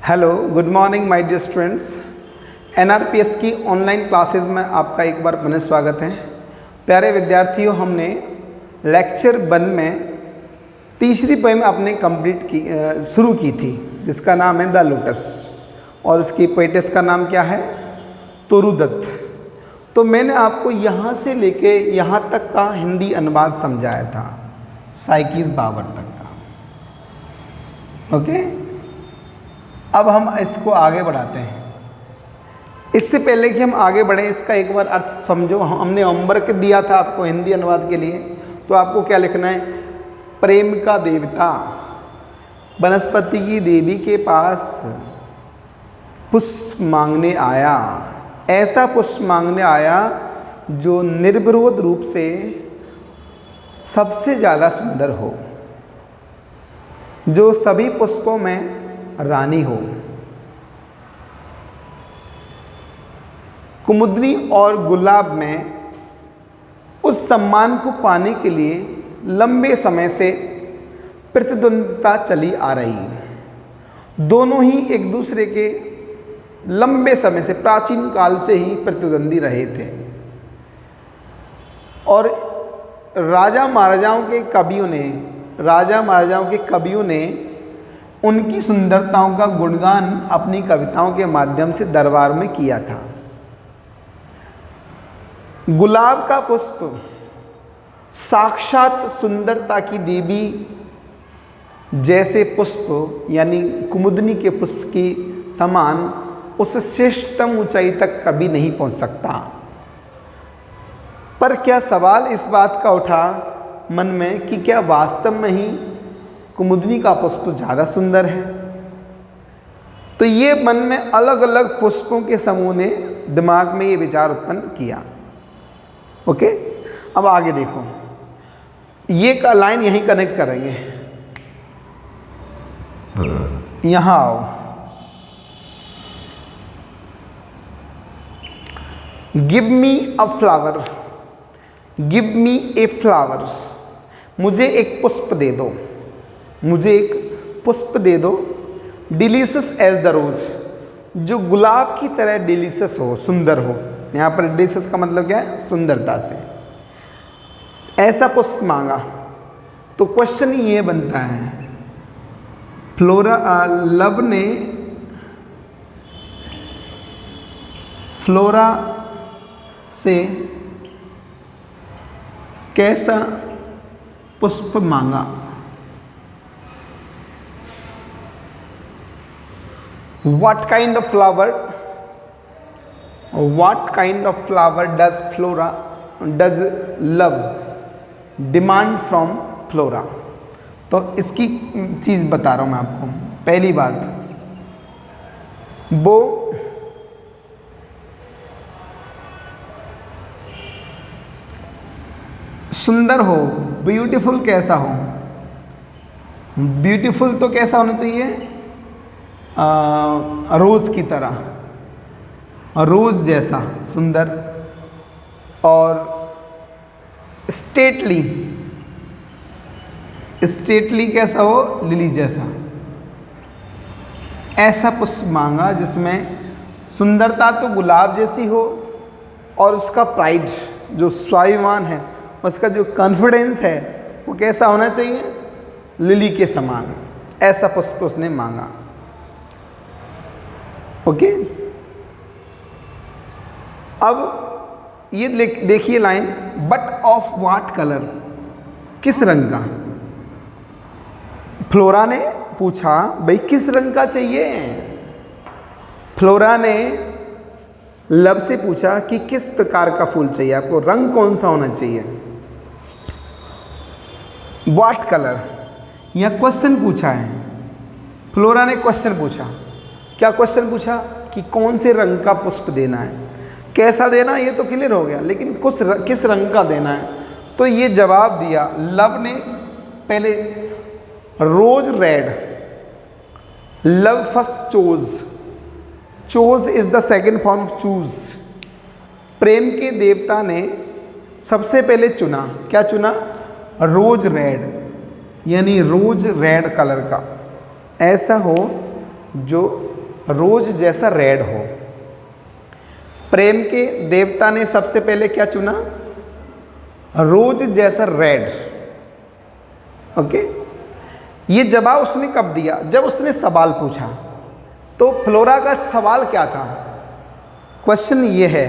Hello, good morning my dear students. NRPS की online classes में आपका एक बार पुनः स्वागत है। प्यारे विद्यार्थियों, हमने लेक्चर 1 में तीसरी पोएम आपने शुरू की थी, जिसका नाम है द लोटस, और उसकी पोएटेस का नाम क्या है? तोरूदत्त। तो मैंने आपको यहाँ से लेके यहाँ तक का हिंदी अनुवाद समझाया था, साइकिस बाबर तक का। ओके, अब हम इसको आगे बढ़ाते हैं। इससे पहले कि हम आगे बढ़ें, इसका एक बार अर्थ समझो। हमने होमवर्क दिया था आपको हिंदी अनुवाद के लिए, तो आपको क्या लिखना है? प्रेम का देवता वनस्पति की देवी के पास पुष्प मांगने आया। ऐसा पुष्प मांगने आया जो निर्विरोध रूप से सबसे ज़्यादा सुंदर हो, जो सभी पुष्पों में रानी हो। कुमुदनी और गुलाब में उस सम्मान को पाने के लिए लंबे समय से प्रतिद्वंदिता चली आ रही। दोनों ही एक दूसरे के लंबे समय से, प्राचीन काल से ही प्रतिद्वंदी रहे थे, और राजा महाराजाओं के कवियों ने उनकी सुंदरताओं का गुणगान अपनी कविताओं के माध्यम से दरबार में किया था। गुलाब का पुष्प साक्षात सुंदरता की देवी जैसे पुष्प, यानी कुमुदनी के पुष्प की समान, उस श्रेष्ठतम ऊंचाई तक कभी नहीं पहुंच सकता। पर क्या सवाल इस बात का उठा मन में कि क्या वास्तव में ही कुमुदनी का पुष्प ज़्यादा सुंदर है? तो ये मन में अलग अलग पुष्पों के समूह ने दिमाग में ये विचार उत्पन्न किया। ओके, अब आगे देखो, ये का लाइन यहीं कनेक्ट करेंगे। यहां आओ। Give me a flower, give me a flower. मुझे एक पुष्प दे दो, मुझे एक पुष्प दे दो। डिलीशियस एज द रोज, जो गुलाब की तरह डिलीशियस हो, सुंदर हो। यहाँ पर डिलीशियस का मतलब क्या है? सुंदरता से। ऐसा पुष्प मांगा तो क्वेश्चन ये बनता है, लब ने फ्लोरा से कैसा पुष्प मांगा? What kind of flower does love demand from Flora? तो इसकी चीज़ बता रहा हूँ मैं आपको। पहली बात, वो सुंदर हो, ब्यूटीफुल कैसा हो? ब्यूटीफुल तो कैसा होना चाहिए? रोज़ की तरह, रोज़ जैसा सुंदर। और स्टेटली कैसा हो? लिली जैसा। ऐसा पुष्प मांगा जिसमें सुंदरता तो गुलाब जैसी हो, और उसका प्राइड, जो स्वाभिमान है, उसका जो कॉन्फिडेंस है, वो कैसा होना चाहिए? लिली के समान। ऐसा पुष्प उसने मांगा। ओके, अब ये देखिए line, but of what colour, किस रंग का? फ्लोरा ने पूछा, भाई किस रंग का चाहिए? फ्लोरा ने लब से पूछा कि किस प्रकार का फूल चाहिए आपको, रंग कौन सा होना चाहिए? व्हाट कलर, यह क्वेश्चन पूछा है। फ्लोरा ने क्वेश्चन पूछा। क्या क्वेश्चन पूछा? कि कौन से रंग का पुष्प देना है, कैसा देना, ये तो क्लियर हो गया, लेकिन किस रंग का देना है? तो ये जवाब दिया लब ने। पहले rose red, love first chose is the second form of choose. प्रेम के देवता ने सबसे पहले चुना, क्या चुना? रोज रेड, यानी रोज रेड कलर का, ऐसा हो जो रोज जैसा रेड हो। प्रेम के देवता ने सबसे पहले क्या चुना? रोज जैसा रेड। ओके, ये जवाब उसने कब दिया? जब उसने सवाल पूछा। तो फ्लोरा का सवाल क्या था? क्वेश्चन ये है,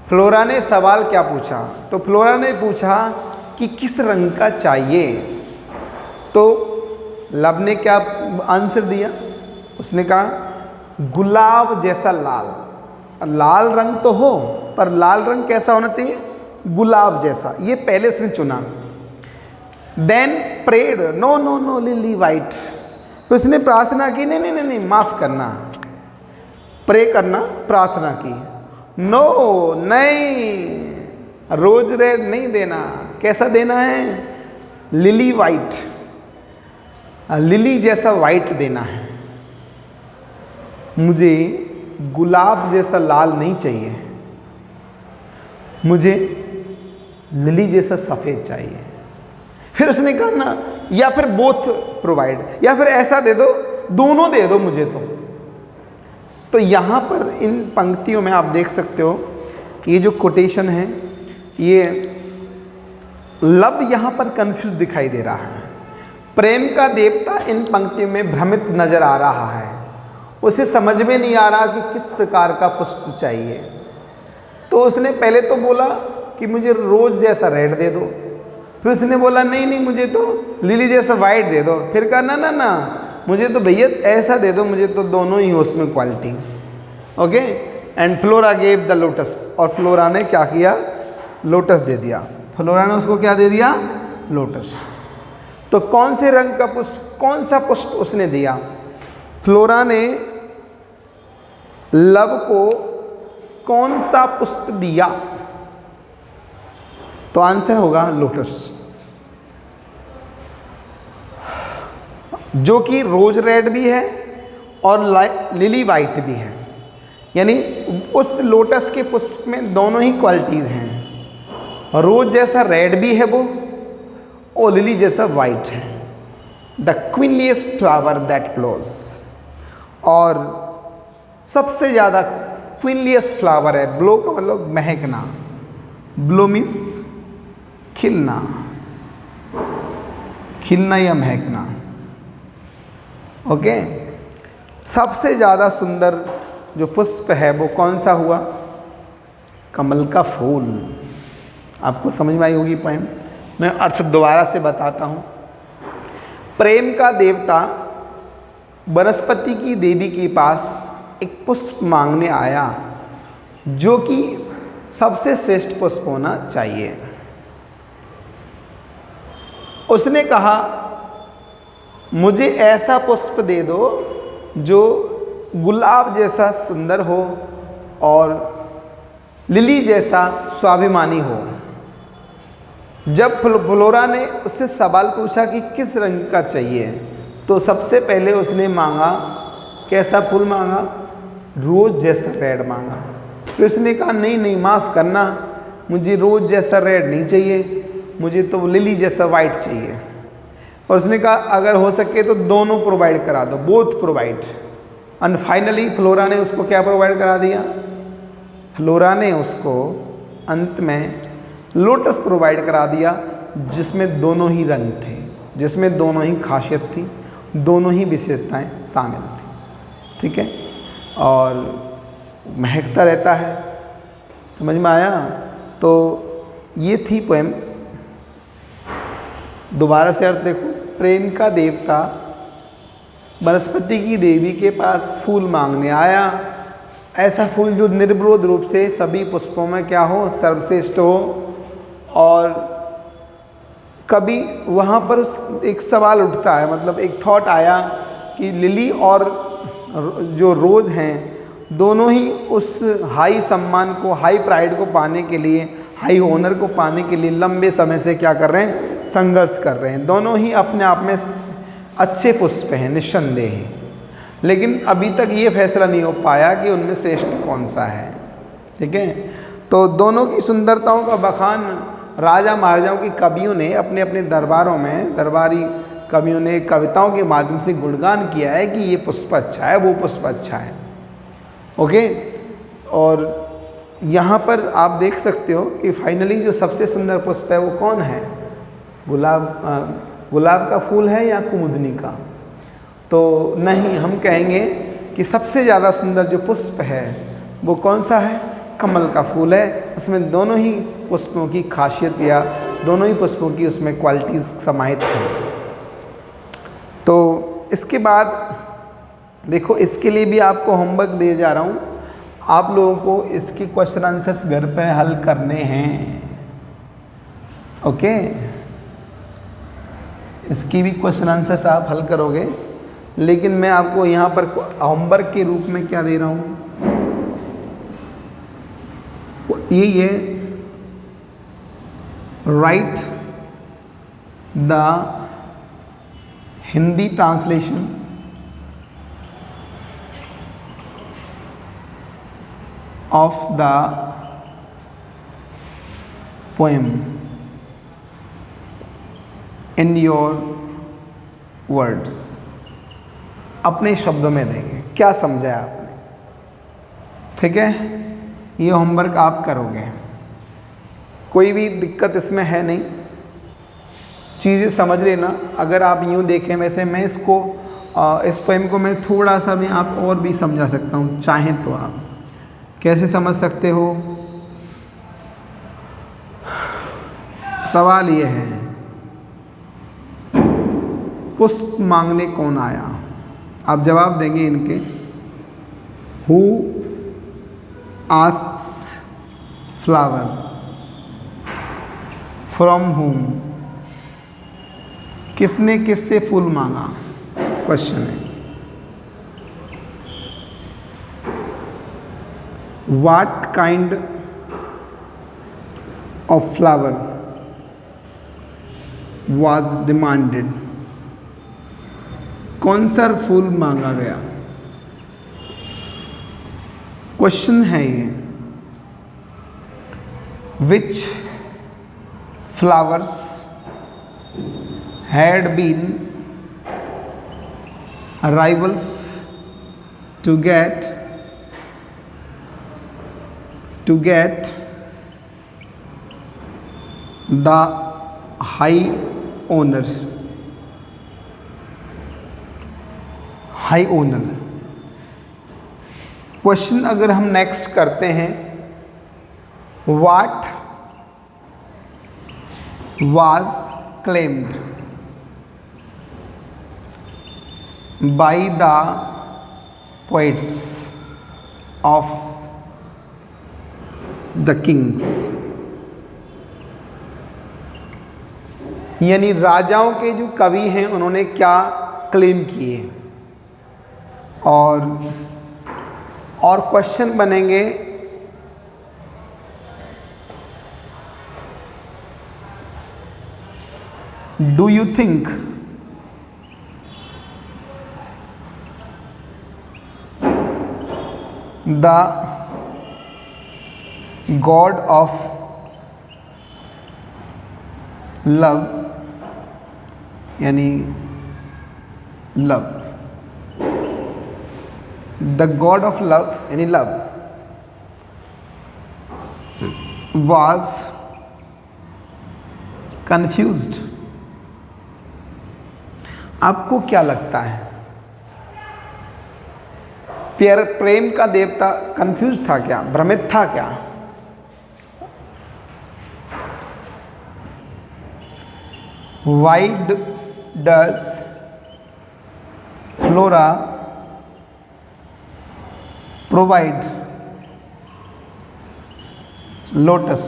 फ्लोरा ने सवाल क्या पूछा? तो फ्लोरा ने पूछा कि किस रंग का चाहिए। तो लव ने क्या आंसर दिया? उसने कहा गुलाब जैसा लाल। लाल रंग तो हो, पर लाल रंग कैसा होना चाहिए? गुलाब जैसा। ये पहले उसने चुना। Then prayed, no no no lily white. तो उसने प्रार्थना की, नहीं नहीं नहीं नहीं, माफ करना, प्रे करना, प्रार्थना की, नो नहीं, रोज रेड नहीं देना। कैसा देना है? लिली वाइट, लिली जैसा वाइट देना है। मुझे गुलाब जैसा लाल नहीं चाहिए, मुझे लिली जैसा सफ़ेद चाहिए। फिर उसने कहा ना, या फिर बोथ प्रोवाइड, या फिर ऐसा दे दो, दोनों दे दो मुझे। तो यहाँ पर इन पंक्तियों में आप देख सकते हो, ये जो कोटेशन है, ये लव यहाँ पर कंफ्यूज दिखाई दे रहा है। प्रेम का देवता इन पंक्तियों में भ्रमित नजर आ रहा है। उसे समझ में नहीं आ रहा कि किस प्रकार का पुष्प चाहिए। तो उसने पहले तो बोला कि मुझे रोज जैसा रेड दे दो, फिर उसने बोला नहीं नहीं, मुझे तो लिली जैसा वाइट दे दो। फिर कहा ना ना ना, मुझे तो भैया ऐसा दे दो, मुझे तो दोनों ही हो उसमें quality. Okay, and flora gave the lotus. और फ्लोरा ने क्या किया? लोटस दे दिया। फ्लोरा ने उसको क्या दे दिया? लोटस। तो कौन से रंग का पुष्प, कौन सा पुष्प उसने दिया? फ्लोरा ने लव को कौन सा पुष्प दिया? तो आंसर होगा लोटस, जो कि रोज रेड भी है और लिली वाइट भी है। यानी उस लोटस के पुष्प में दोनों ही क्वालिटीज़ हैं। रोज जैसा रेड भी है वो, और लिली जैसा वाइट है। The queenliest flower that blows. और सबसे ज़्यादा क्वीनलीस्ट फ्लावर है। ब्लो का मतलब महकना, ब्लो मीन्स खिलना, खिलना या महकना। ओके, सबसे ज़्यादा सुंदर जो पुष्प है वो कौन सा हुआ? कमल का फूल। आपको समझ में आई होगी पोएम। मैं अर्थ दोबारा से बताता हूँ। प्रेम का देवता वनस्पति की देवी के पास एक पुष्प मांगने आया, जो कि सबसे श्रेष्ठ पुष्प होना चाहिए। उसने कहा मुझे ऐसा पुष्प दे दो जो गुलाब जैसा सुंदर हो और लिली जैसा स्वाभिमानी हो। जब फ्लोरा ने उससे सवाल पूछा कि किस रंग का चाहिए, तो सबसे पहले उसने मांगा, कैसा फूल मांगा? रोज जैसा रेड मांगा। तो उसने कहा नहीं नहीं, माफ़ करना, मुझे रोज जैसा रेड नहीं चाहिए, मुझे तो लिली जैसा वाइट चाहिए। और उसने कहा अगर हो सके तो दोनों प्रोवाइड करा दो, both provide. And finally flora ने उसको क्या प्रोवाइड करा दिया? फ्लोरा ने उसको अंत में लोटस प्रोवाइड करा दिया, जिसमें दोनों ही रंग थे, जिसमें दोनों ही खासियत थी, दोनों ही विशेषताएं शामिल थी। ठीक है, और महकता रहता है। समझ में आया? तो ये थी पोएम। दोबारा से अर्थ देखो। प्रेम का देवता वनस्पति की देवी के पास फूल मांगने आया, ऐसा फूल जो निर्विरोध रूप से सभी पुष्पों में क्या हो? सर्वश्रेष्ठ हो। और कभी वहाँ पर एक सवाल उठता है, मतलब एक थॉट आया कि लिली और जो रोज़ हैं, दोनों ही उस हाई सम्मान को, हाई प्राइड को पाने के लिए, हाई ऑनर को पाने के लिए लंबे समय से क्या कर रहे हैं? संघर्ष कर रहे हैं। दोनों ही अपने आप में अच्छे पुष्प हैं, निस्संदेह हैं, लेकिन अभी तक ये फैसला नहीं हो पाया कि उनमें श्रेष्ठ कौन सा है। ठीक है, तो दोनों की सुंदरताओं का बखान राजा महाराजाओं की कवियों ने अपने अपने दरबारों में, दरबारी कवियों ने कविताओं के माध्यम से गुणगान किया है कि ये पुष्प अच्छा है, वो पुष्प अच्छा है। ओके, और यहाँ पर आप देख सकते हो कि फाइनली जो सबसे सुंदर पुष्प है वो कौन है? गुलाब का फूल है या कुमुदनी का? तो नहीं, हम कहेंगे कि सबसे ज़्यादा सुंदर जो पुष्प है वो कौन सा है? कमल का फूल है। उसमें दोनों ही पुष्पों की खासियत या दोनों ही पुष्पों की उसमें क्वालिटीज़ समाहित हैं। तो इसके बाद देखो, इसके लिए भी आपको होमवर्क दिए जा रहा हूँ, आप लोगों को इसके क्वेश्चन आंसर्स घर पे हल करने हैं। ओके, इसकी भी क्वेश्चन आंसर्स आप हल करोगे, लेकिन मैं आपको यहाँ पर होमवर्क के रूप में क्या दे रहा हूँ, यही है, right the Hindi translation of the poem in your words। अपने शब्दों में देंगे, क्या समझा आपने? ठीक है, ये होमवर्क आप करोगे, कोई भी दिक्कत इसमें है नहीं, चीज़ें समझ लेना। अगर आप यूँ देखें, वैसे मैं इसको इस पोएम को मैं थोड़ा सा भी आप और भी समझा सकता हूँ, चाहें तो। आप कैसे समझ सकते हो? सवाल ये है, पुष्प मांगने कौन आया? आप जवाब देंगे इनके, who asks flower from whom? किसने किससे फूल मांगा? क्वेश्चन है। What kind of flower was demanded? कौन सा फूल मांगा गया? क्वेश्चन है ये। Which flowers had been arrivals to get the high honor? Question अगर हम नेक्स्ट करते हैं, what was claimed by the poets of the Kings? यानी राजाओं के जो कवि हैं उन्होंने क्या क्लेम किए। और क्वेश्चन बनेंगे, do you think the god of love, यानी love, the god of love यानी लव, was confused? आपको क्या लगता है, प्रेम का देवता कंफ्यूज था क्या, भ्रमित था क्या? Why does Flora provide lotus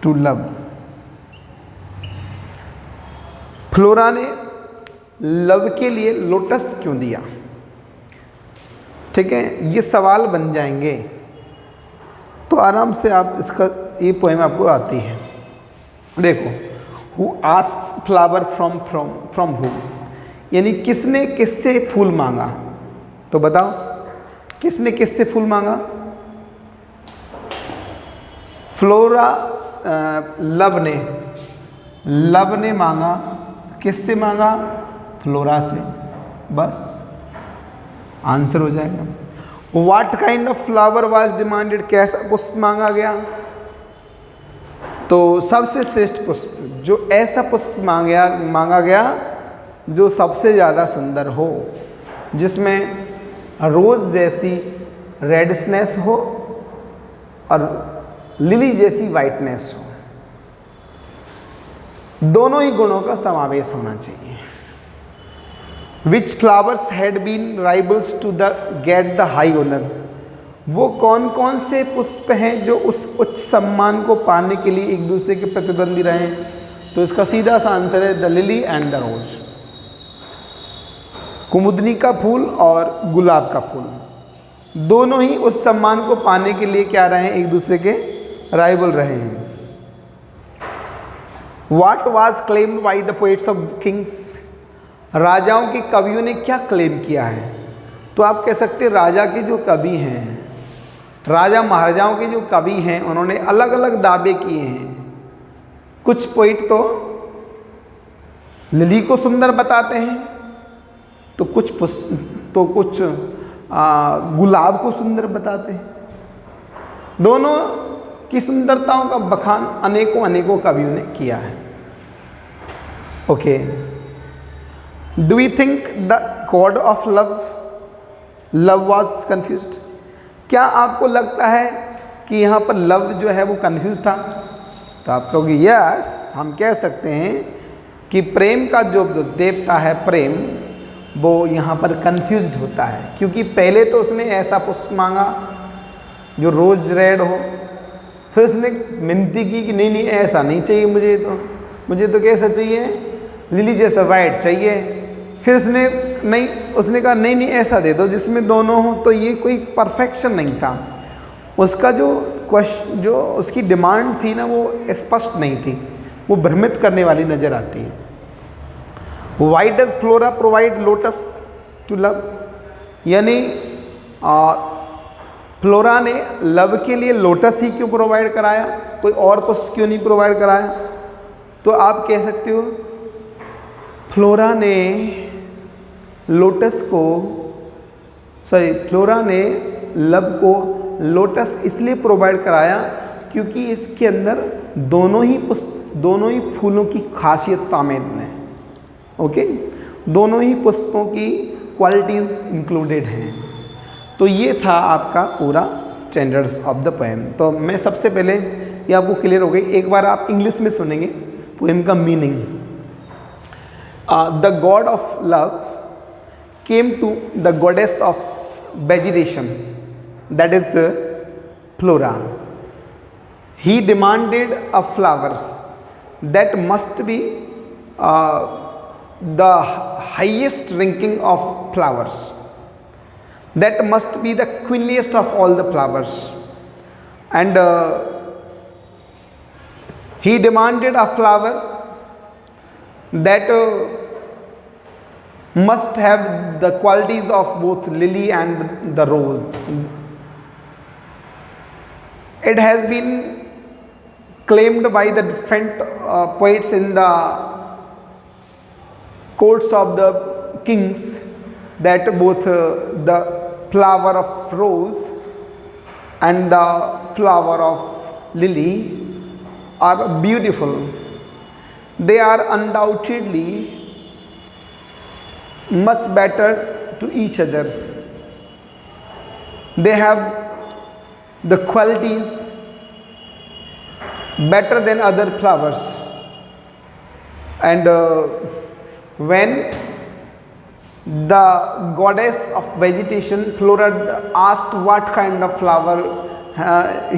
to love? Flora ने लव के लिए लोटस क्यों दिया? ठीक है, ये सवाल बन जाएंगे, तो आराम से आप इसका ये पोएम आपको आती है। देखो, who asks flower from who, यानी किसने किससे फूल मांगा? तो बताओ, किसने किससे फूल मांगा? फ्लोरा लव ने मांगा, किससे मांगा? फ्लोरा से, बस आंसर हो जाएगा। What kind of flower was demanded, कैसा पुष्प मांगा गया? तो सबसे श्रेष्ठ पुष्प, जो ऐसा पुष्प मांगा गया जो सबसे ज़्यादा सुंदर हो, जिसमें रोज़ जैसी रेडनेस हो और लिली जैसी वाइटनेस हो, दोनों ही गुणों का समावेश होना चाहिए। Which flowers had been rivals to the get the high honour, वो कौन कौन से पुष्प हैं जो उस उच्च सम्मान को पाने के लिए एक दूसरे के प्रतिद्वंदी रहे? तो इसका सीधा सा आंसर है द लिली एंड द रोज। कुमुदनी का फूल और गुलाब का फूल, दोनों ही उस सम्मान को पाने के लिए क्या रहे हैं? एक दूसरे के राइवल रहे हैं। What was claimed by the poets of kings, राजाओं के कवियों ने क्या क्लेम किया है? तो आप कह सकते हैं राजा के जो कवि हैं, राजा महाराजाओं के जो कवि हैं, उन्होंने अलग अलग दावे किए हैं। कुछ पोइट तो लिली को सुंदर बताते हैं, तो कुछ गुलाब को सुंदर बताते हैं। दोनों की सुंदरताओं का बखान अनेकों कवियों ने किया है। Okay, do you think the god of love was confused, क्या आपको लगता है कि यहाँ पर लव जो है वो कन्फ्यूज था? तो आप कहोगे यस, हम कह सकते हैं कि प्रेम का जो देवता है प्रेम, वो यहाँ पर कन्फ्यूज्ड होता है, क्योंकि पहले तो उसने ऐसा पुष्प मांगा जो रोज रेड हो, फिर उसने मिनती की कि नहीं ऐसा नहीं चाहिए, मुझे तो कैसा चाहिए? लिली जैसा वाइट चाहिए। फिर उसने कहा नहीं ऐसा दे दो जिसमें दोनों हो। तो ये कोई परफेक्शन नहीं था, उसका जो उसकी डिमांड थी ना, वो स्पष्ट नहीं थी, वो भ्रमित करने वाली नज़र आती है। Why does Flora provide lotus to love, यानी फ्लोरा ने लव के लिए लोटस ही क्यों प्रोवाइड कराया, कोई और पुष्प क्यों नहीं प्रोवाइड कराया? तो आप कह सकते हो फ्लोरा ने लव को लोटस इसलिए प्रोवाइड कराया क्योंकि इसके अंदर दोनों ही फूलों की खासियत शामिल है। ओके, दोनों ही पुष्पों की क्वालिटीज़ इंक्लूडेड हैं। तो ये था आपका पूरा स्टैंडर्ड्स ऑफ द पोएम। तो मैं सबसे पहले ये आपको क्लियर हो गई, एक बार आप इंग्लिश में सुनेंगे पोएम का meaning. The god of love came to the goddess of vegetation, that is Flora. He demanded a flowers that must be the highest ranking of flowers, that must be the queenliest of all the flowers, and he demanded a flower that must have the qualities of both lily and the rose. It has been claimed by the different poets in the courts of the kings that both the flower of rose and the flower of lily are beautiful. They are undoubtedly much better to each other. They have the qualities better than other flowers, and when the goddess of vegetation Flora asked what kind of flower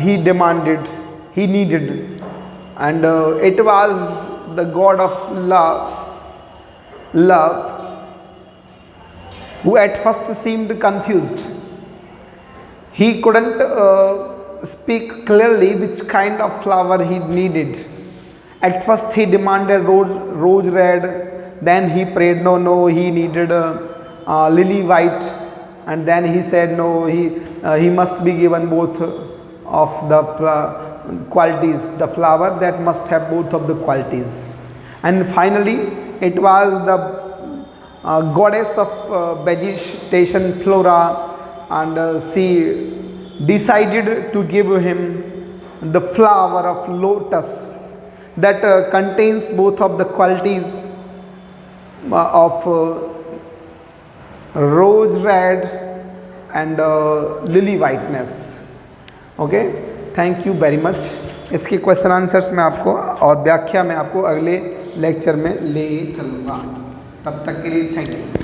he needed, and it was the god of love who at first seemed confused. He couldn't speak clearly which kind of flower he needed. At first he demanded rose red, then he prayed no, he needed lily white, and then he said no, he must be given both of the qualities, the flower that must have both of the qualities. And finally, it was the goddess of vegetation, flora, and she decided to give him the flower of lotus that contains both of the qualities of rose red and lily whiteness. Okay, thank you very much. इसके question answers मैं आपको और व्याख्या मैं आपको अगले lecture में ले चलूँगा। तब तक के लिए थैंक यू।